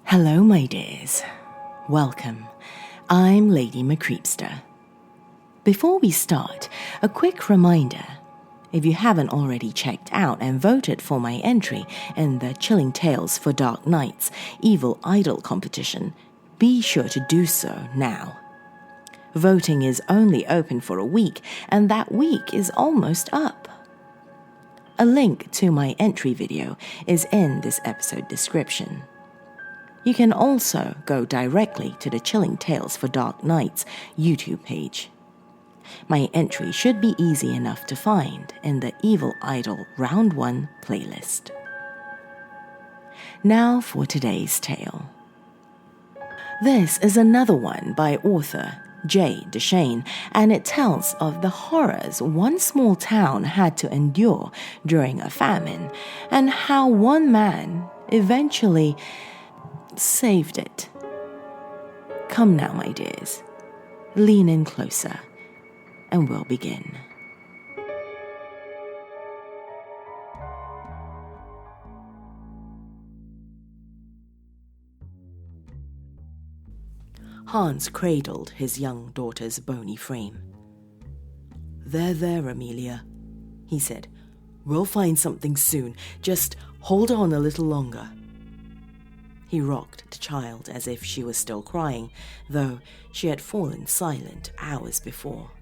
Hello, my dears. Welcome. I'm Lady Creepypasta. Before we start, a quick reminder. If you haven't already checked out and voted for my entry in the Chilling Tales for Dark Nights Evil Idol competition, be sure to do so now. Voting is only open for a week, and that week is almost up. A link to my entry video is in this episode description. You can also go directly to the Chilling Tales for Dark Nights YouTube page. My entry should be easy enough to find in the Evil Idol Round 1 playlist. Now for today's tale. This is another one by author Deschene, and it tells of the horrors one small town had to endure during a famine, and how one man eventually saved it. Come now, my dears, lean in closer, and we'll begin. Hans cradled his young daughter's bony frame. There, Amelia, he said. We'll find something soon. Just hold on a little longer. He rocked the child as if she was still crying, though she had fallen silent hours before.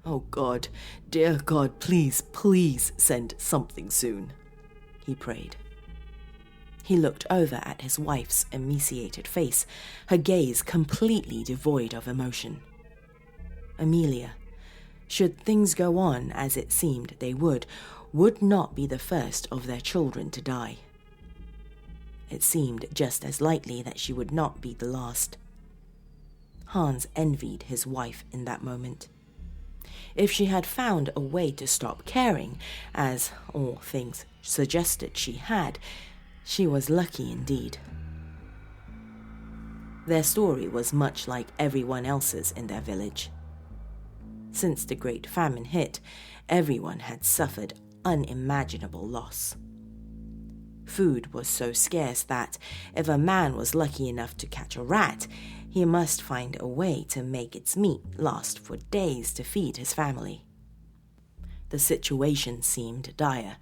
Oh God, dear God, please send something soon, he prayed. He looked over at his wife's emaciated face, her gaze completely devoid of emotion. Amelia, should things go on as it seemed they would not be the first of their children to die. It seemed just as likely that she would not be the last. Hans envied his wife in that moment. If she had found a way to stop caring, as all things suggested she had, she was lucky indeed. Their story was much like everyone else's in their village. Since the Great Famine hit, everyone had suffered unimaginable loss. Food was so scarce that, if a man was lucky enough to catch a rat, he must find a way to make its meat last for days to feed his family. The situation seemed dire,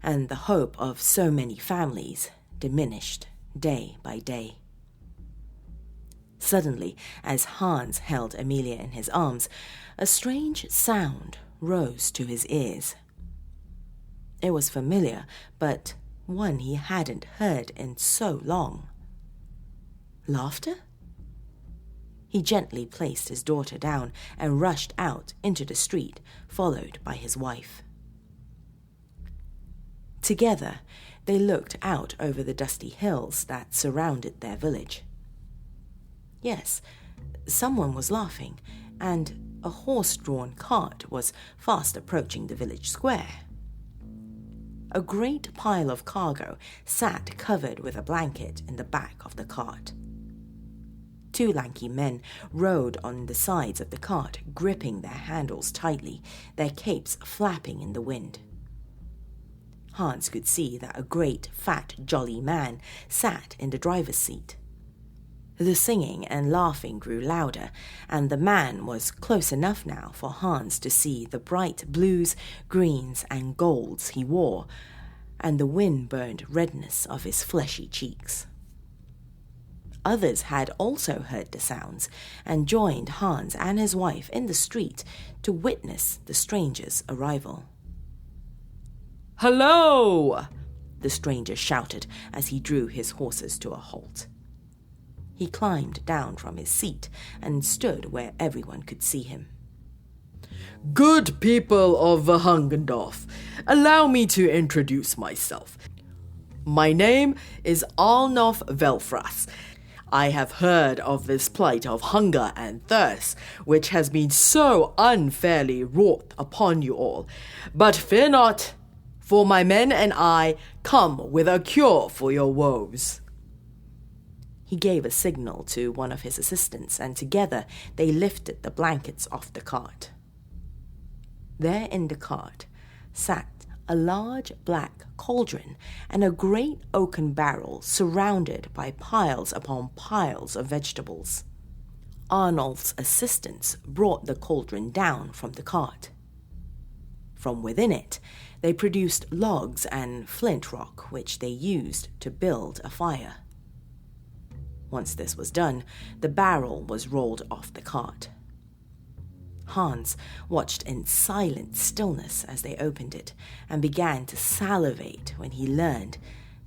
and the hope of so many families diminished day by day. Suddenly, as Hans held Amelia in his arms, a strange sound rose to his ears. It was familiar, but one he hadn't heard in so long. Laughter? He gently placed his daughter down and rushed out into the street, followed by his wife. Together, they looked out over the dusty hills that surrounded their village. Yes, someone was laughing, and a horse-drawn cart was fast approaching the village square. A great pile of cargo sat covered with a blanket in the back of the cart. Two lanky men rode on the sides of the cart, gripping their handles tightly, their capes flapping in the wind. Hans could see that a great, fat, jolly man sat in the driver's seat. The singing and laughing grew louder, and the man was close enough now for Hans to see the bright blues, greens, and golds he wore, and the wind-burned redness of his fleshy cheeks. Others had also heard the sounds and joined Hans and his wife in the street to witness the stranger's arrival. "Hello!" the stranger shouted as he drew his horses to a halt. He climbed down from his seat and stood where everyone could see him. "Good people of Hungendorf, allow me to introduce myself. My name is Arnulf Velfras. I have heard of this plight of hunger and thirst, which has been so unfairly wrought upon you all. But fear not, for my men and I come with a cure for your woes." He gave a signal to one of his assistants, and together they lifted the blankets off the cart. There in the cart sat a large black cauldron and a great oaken barrel surrounded by piles upon piles of vegetables. Arnulf's assistants brought the cauldron down from the cart. From within it, they produced logs and flint rock, which they used to build a fire. Once this was done, the barrel was rolled off the cart. Hans watched in silent stillness as they opened it and began to salivate when he learned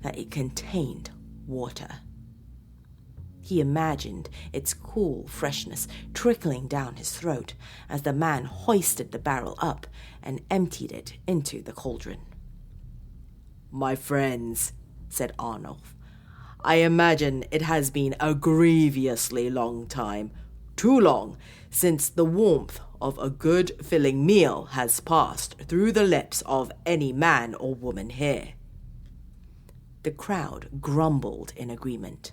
that it contained water. He imagined its cool freshness trickling down his throat as the man hoisted the barrel up and emptied it into the cauldron. "My friends," said Arnulf, "I imagine it has been a grievously long time, too long, since the warmth of a good filling meal has passed through the lips of any man or woman here." The crowd grumbled in agreement.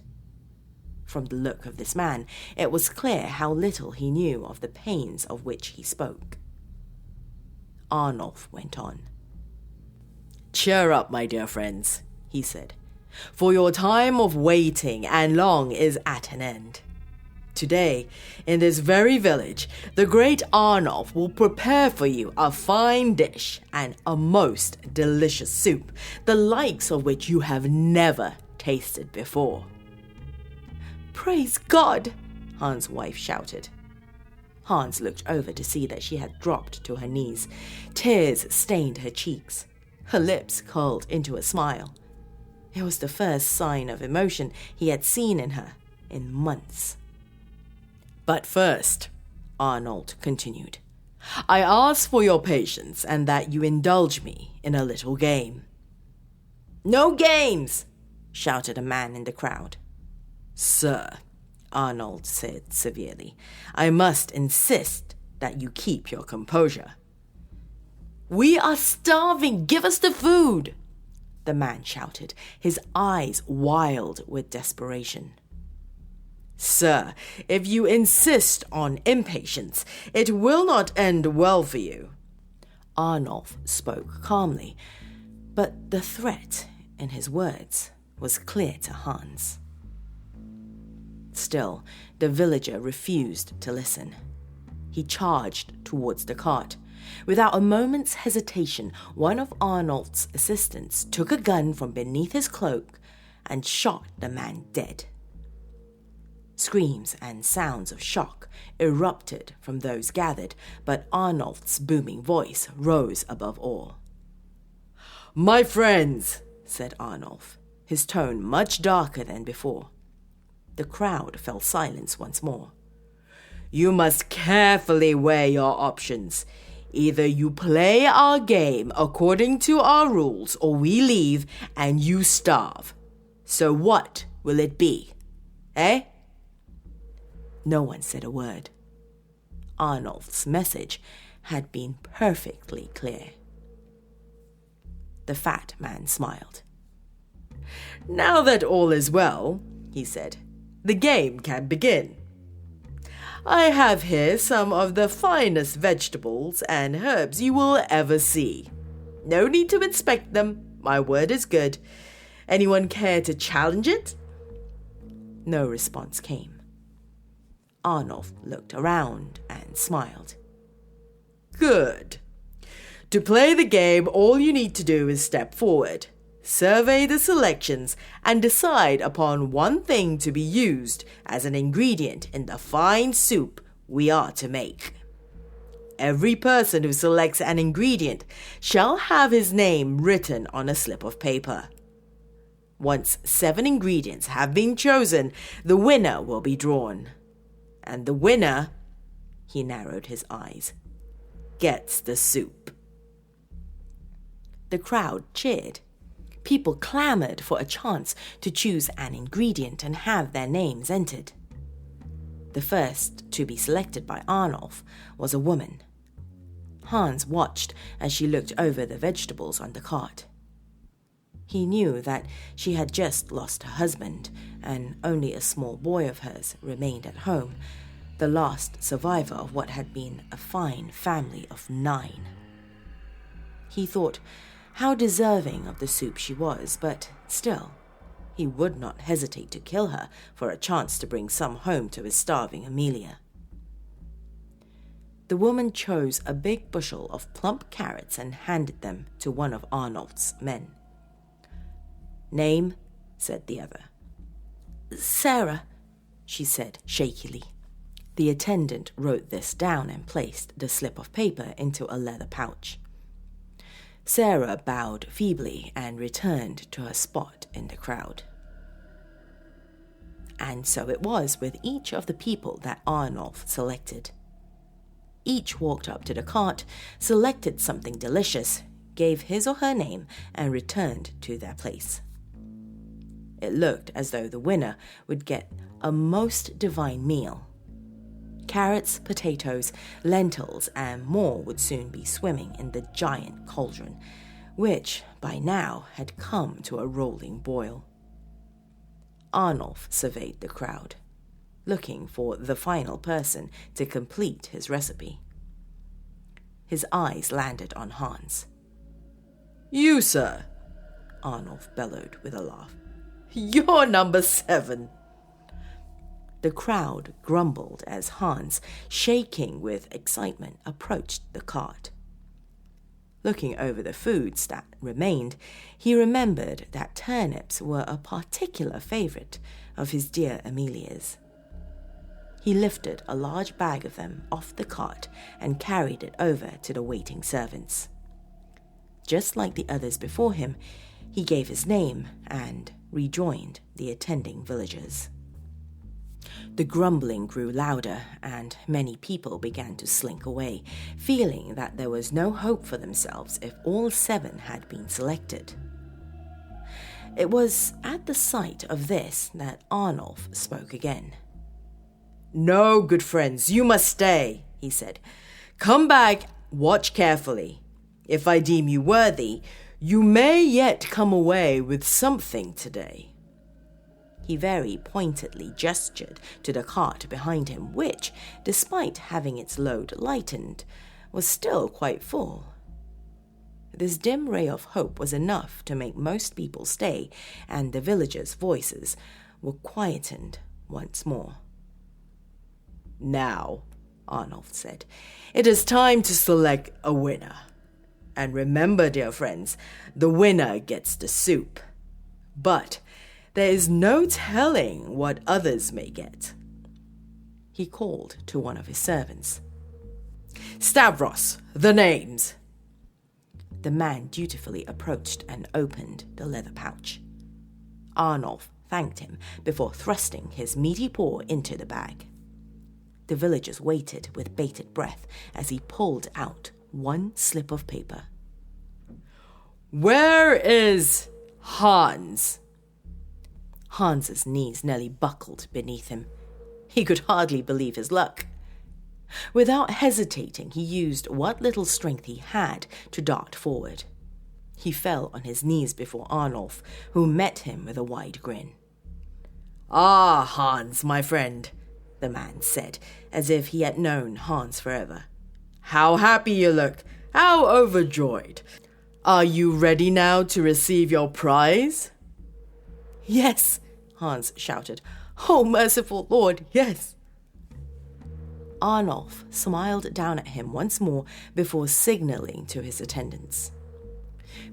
From the look of this man, it was clear how little he knew of the pains of which he spoke. Arnulf went on. "Cheer up, my dear friends," he said, "for your time of waiting and long is at an end. Today, in this very village, the great Arnulf will prepare for you a fine dish and a most delicious soup, the likes of which you have never tasted before." "Praise God!" Hans' wife shouted. Hans looked over to see that she had dropped to her knees. Tears stained her cheeks. Her lips curled into a smile. It was the first sign of emotion he had seen in her in months. "But first," Arnold continued, "I ask for your patience and that you indulge me in a little game." "No games!" shouted a man in the crowd. "Sir," Arnold said severely, "I must insist that you keep your composure." "We are starving! Give us the food!" the man shouted, his eyes wild with desperation. "Sir, if you insist on impatience, it will not end well for you." Arnulf spoke calmly, but the threat in his words was clear to Hans. Still, the villager refused to listen. He charged towards the cart. Without a moment's hesitation, one of Arnulf's assistants took a gun from beneath his cloak and shot the man dead. Screams and sounds of shock erupted from those gathered, but Arnulf's booming voice rose above all. "My friends," said Arnulf, his tone much darker than before. The crowd fell silent once more. "You must carefully weigh your options. Either you play our game according to our rules, or we leave and you starve. So what will it be? Eh?" No one said a word. Arnulf's message had been perfectly clear. The fat man smiled. "Now that all is well," he said, "the game can begin. I have here some of the finest vegetables and herbs you will ever see. No need to inspect them, my word is good. Anyone care to challenge it?" No response came. Arnulf looked around and smiled. "Good. To play the game, all you need to do is step forward, survey the selections, and decide upon one thing to be used as an ingredient in the fine soup we are to make. Every person who selects an ingredient shall have his name written on a slip of paper. Once 7 ingredients have been chosen, the winner will be drawn. And the winner," he narrowed his eyes, "gets the soup." The crowd cheered. People clamored for a chance to choose an ingredient and have their names entered. The first to be selected by Arnulf was a woman. Hans watched as she looked over the vegetables on the cart. He knew that she had just lost her husband, and only a small boy of hers remained at home, the last survivor of what had been a fine family of 9. He thought, how deserving of the soup she was, but still, he would not hesitate to kill her for a chance to bring some home to his starving Amelia. The woman chose a big bushel of plump carrots and handed them to one of Arnulf's men. "Name?" said the other. "Sarah," she said shakily. The attendant wrote this down and placed the slip of paper into a leather pouch. Sarah bowed feebly and returned to her spot in the crowd. And so it was with each of the people that Arnulf selected. Each walked up to the cart, selected something delicious, gave his or her name, and returned to their place. It looked as though the winner would get a most divine meal. Carrots, potatoes, lentils, and more would soon be swimming in the giant cauldron, which by now had come to a rolling boil. Arnulf surveyed the crowd, looking for the final person to complete his recipe. His eyes landed on Hans. "You, sir," Arnulf bellowed with a laugh. "You're number 7. The crowd grumbled as Hans, shaking with excitement, approached the cart. Looking over the foods that remained, he remembered that turnips were a particular favourite of his dear Amelia's. He lifted a large bag of them off the cart and carried it over to the waiting servants. Just like the others before him, he gave his name and rejoined the attending villagers. The grumbling grew louder, and many people began to slink away, feeling that there was no hope for themselves if all 7 had been selected. It was at the sight of this that Arnulf spoke again. "No, good friends, you must stay," he said. "Come back, watch carefully. If I deem you worthy, you may yet come away with something today." He very pointedly gestured to the cart behind him, which, despite having its load lightened, was still quite full. This dim ray of hope was enough to make most people stay, and the villagers' voices were quietened once more. "Now," Arnulf said, "it is time to select a winner. And remember, dear friends, the winner gets the soup. But there is no telling what others may get." He called to one of his servants. "Stavros, the names." The man dutifully approached and opened the leather pouch. Arnulf thanked him before thrusting his meaty paw into the bag. The villagers waited with bated breath as he pulled out one slip of paper. "Where is Hans?" Hans's knees nearly buckled beneath him. He could hardly believe his luck. Without hesitating, he used what little strength he had to dart forward. He fell on his knees before Arnulf, who met him with a wide grin. "Ah, Hans, my friend," the man said, as if he had known Hans forever. "How happy you look! How overjoyed! Are you ready now to receive your prize?" "Yes," Hans shouted. "Oh, merciful Lord, yes." Arnulf smiled down at him once more before signalling to his attendants.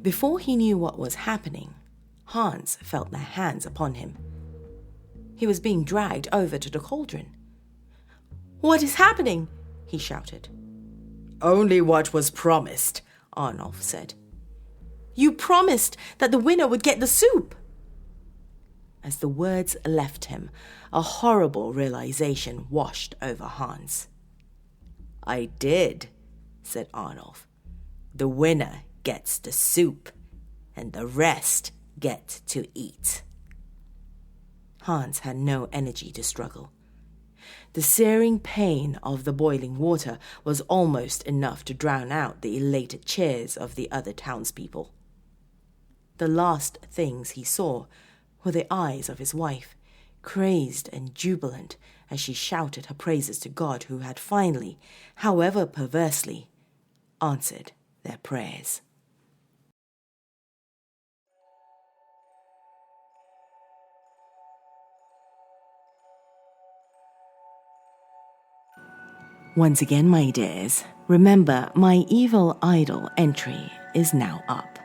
Before he knew what was happening, Hans felt their hands upon him. He was being dragged over to the cauldron. "What is happening?" he shouted. "Only what was promised," Arnulf said. "You promised that the winner would get the soup." As the words left him, a horrible realization washed over Hans. "I did," said Arnulf. "The winner gets the soup, and the rest get to eat." Hans had no energy to struggle. The searing pain of the boiling water was almost enough to drown out the elated cheers of the other townspeople. The last things he saw were the eyes of his wife, crazed and jubilant as she shouted her praises to God, who had finally, however perversely, answered their prayers. Once again, my dears, remember my Evil Idol entry is now up.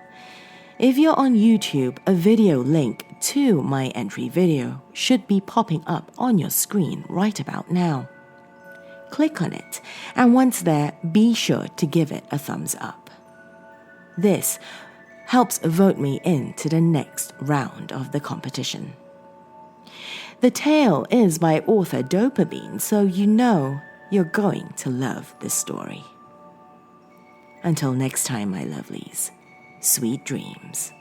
If you're on YouTube, a video link to my entry video should be popping up on your screen right about now. Click on it, and once there, be sure to give it a thumbs up. This helps vote me into the next round of the competition. The tale is by author Dopamine, so you know you're going to love this story. Until next time, my lovelies, sweet dreams.